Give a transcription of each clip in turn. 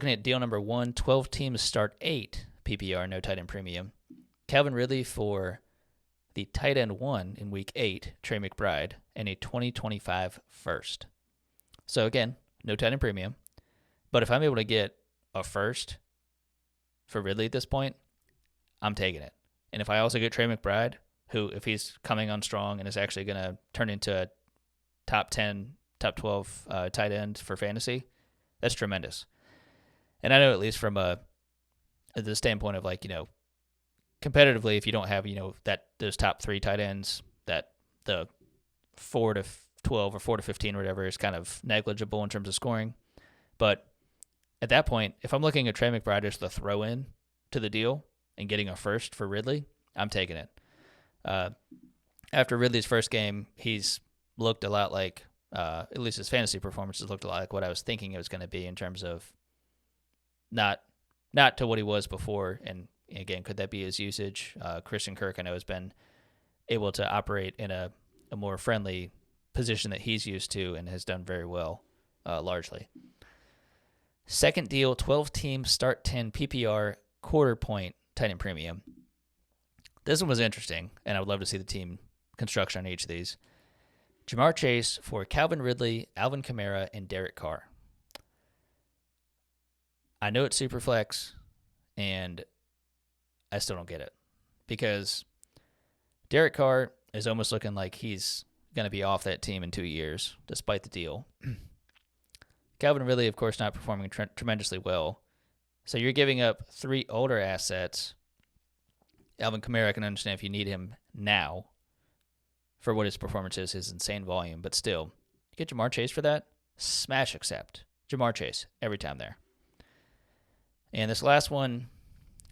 Looking at deal number 1, 12 teams start 8 PPR, no tight end premium. Calvin Ridley for the tight end 1 in week 8, Trey McBride, and a 2025 first. So again, no tight end premium. But if I'm able to get a first for Ridley at this point, I'm taking it. And if I also get Trey McBride, who, if he's coming on strong and is actually going to turn into a top 10, top 12 tight end for fantasy, that's tremendous. And I know, at least from the standpoint of, like, competitively, if you don't have, those top 3 tight ends, that the 4 to 12 or 4 to 15 or whatever is kind of negligible in terms of scoring. But at that point, if I'm looking at Trey McBride as the throw in to the deal and getting a first for Ridley, I'm taking it. After Ridley's first game, he's looked a lot like, at least his fantasy performance has looked a lot like what I was thinking it was going to be in terms of not to what he was before. And again, could that be his usage? Christian Kirk, I know, has been able to operate in a more friendly position that he's used to and has done very well, largely. Second deal, 12 teams start 10 PPR quarter point tight end premium. This one was interesting, and I would love to see the team construction on each of these. Jamar Chase for Calvin Ridley, Alvin Kamara, and Derek Carr. I know it's super flex, and I still don't get it, because Derek Carr is almost looking like he's going to be off that team in 2 years, despite the deal. Calvin Ridley, of course, not performing tremendously well. So you're giving up 3 older assets. Alvin Kamara, I can understand if you need him now for what his performance is, his insane volume. But still, you get Jamar Chase for that? Smash accept. Jamar Chase, every time there. And this last one,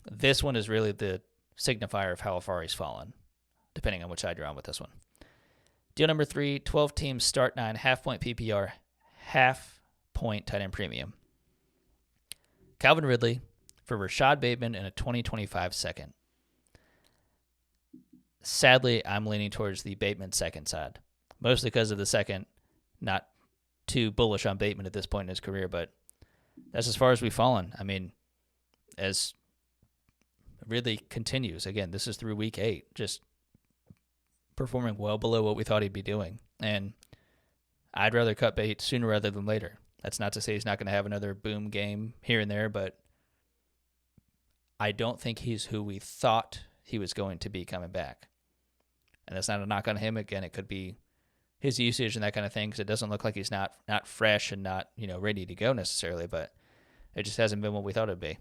this one is really the signifier of how far he's fallen, depending on which side you're on with this one. Deal number 3, 12 teams start 9, half-point PPR, half-point tight end premium. Calvin Ridley for Rashad Bateman and a 2025 second. Sadly, I'm leaning towards the Bateman second side, mostly because of the second. Not too bullish on Bateman at this point in his career, but that's as far as we've fallen. I mean, as Ridley continues, again, this is through week 8, just performing well below what we thought he'd be doing. And I'd rather cut bait sooner rather than later. That's not to say he's not going to have another boom game here and there, but I don't think he's who we thought he was going to be coming back. And that's not a knock on him. Again, it could be his usage and that kind of thing, because it doesn't look like he's not fresh and not ready to go necessarily, but it just hasn't been what we thought it'd be.